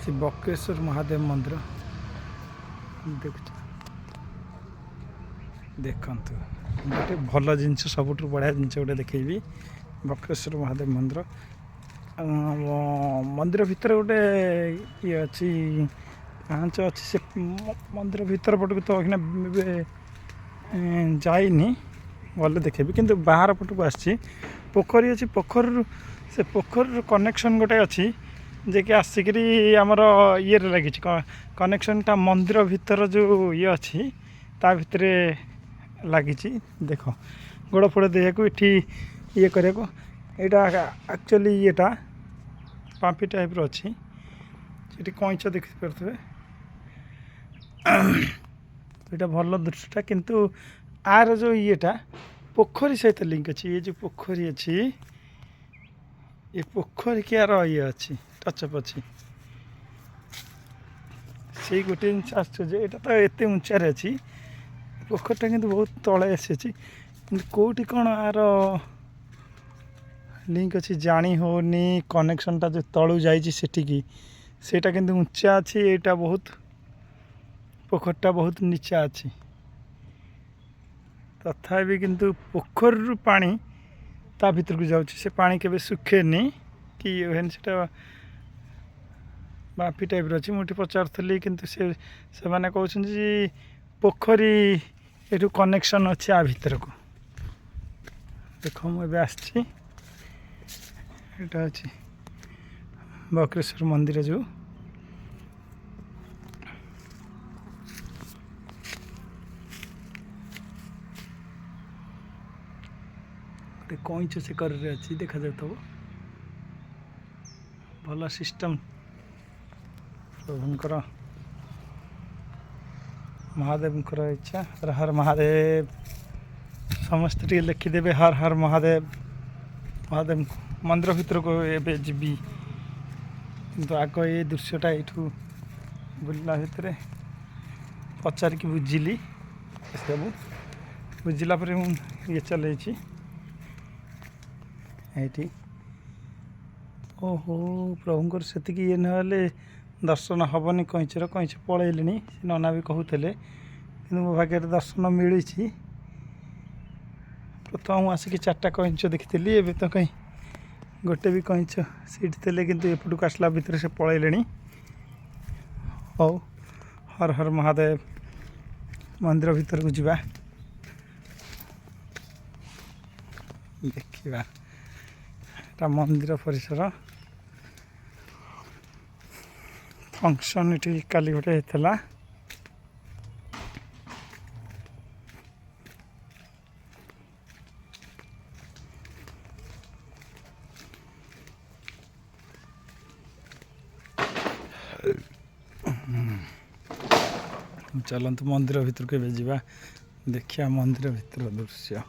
श्री बक्रेश्वर महादेव मंदिर देख देखु गोटे भल जिनस सबुठ बढ़िया जिन गोटे देखी बक्रेश्वर महादेव मंदिर मंदिर भितर गोटे ये अच्छी पाँच अच्छी से मंदिर भितर पटक तो अखिना जाइनी गले देखेबी किंतु बाहर पटक आसी पोखरी अच्छी पोखर से पोखर कनेक्शन गोटे अच्छी जे कि आसिक आमर ये लगी कनेक्शनटा मंदिर भितर जो ये अच्छी ता भितर लगी देख गोड़ फोड़ देखा ये ये करने एक्चुअली येटा पापी टाइप रो अच्छी से कईच देखी पारे ये भल दृश्यटा किंतु आर जो येटा पोखरी सहित लिंक अच्छी ये जो पोखरी अच्छी ये पोखरी के यार ये अच्छी टचअप अच्छी से गोटे जिन आश्चर्य यहाँ तो एत उचार अच्छी पोखरटा किंतु बहुत तले आसी कौटी कौन आर लिंक अच्छी जानी होनी कनेक्शनटा जो तलू जाइए सेटा किंतु उच्चा अच्छी यहाँ बहुत पोखरटा बहुत नीचा अच्छी तथापि किंतु पोखर पानी ता भीतर को जाऊँ से पानी केबे सुखेनी कि से बाफी टाइप अच्छी मुझे पचारि किंतु से माने कहते पोखरी ये कनेक्शन अच्छी आ भीतर को देख मुझे आसी अच्छी बक्रेश्वर मंदिर जो कईच से कर अच्छी देखा जाता भल सिस्टम प्रभुंकर महादेव इच्छा हर हर महादेव समस्त लिखिदेवे हर हर महादेव महादेव मंदिर भितर को एबे जीवी किंतु आग ये दृश्यटा यू बुला भितर पचारिक बुझिली सब बुझिला ये चल ओहो प्रभुंकर से ये ना दर्शन हेनी कईचर कईच पलैले नना भी कहते कि मो भाग्य दर्शन मिली प्रथम आसिक 4टा कईच देखी एवं तो कहीं गोटे भी कईच सीट थे कि एपटू आसला भितर से पलैले हौ हर हर महादेव मंदिर भितर को जावा देखा मंदिर परिसर फंक्शन ये काली गोटे होता चलतु मंदिर भितर के जा देखिया मंदिर भितर दृश्य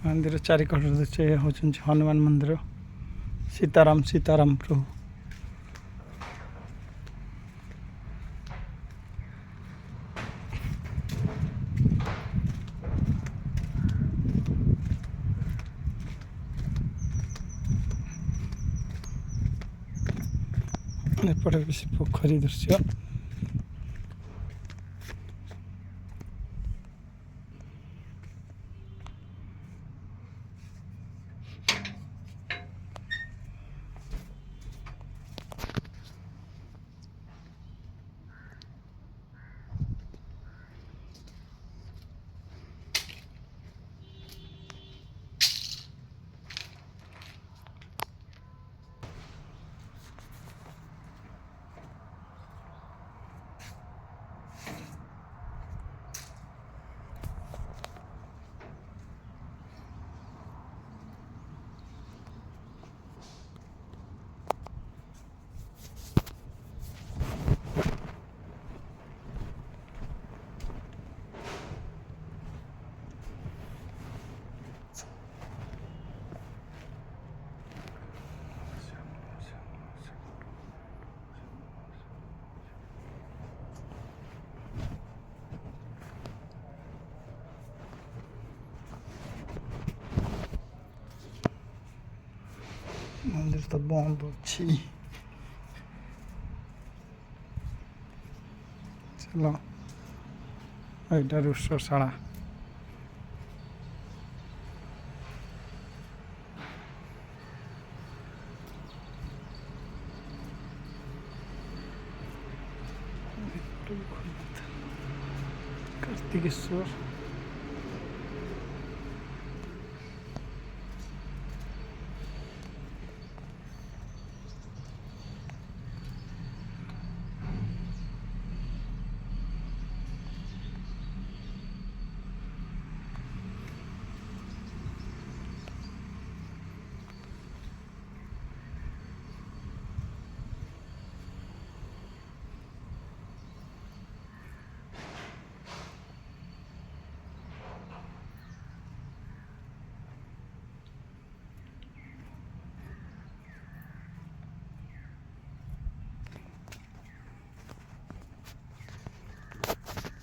मंदिर चारिकट दृश्य हूँ हनुमान मंदिर सीताराम सीताराम प्रभु एपटे बेस पोखरी दृश्य ମନ୍ଦିର ତ ବନ୍ଦ ଅଛି। ଚାଲ ଏଇଟା ରୋଷଶାଳା। कार्तिकेश्वर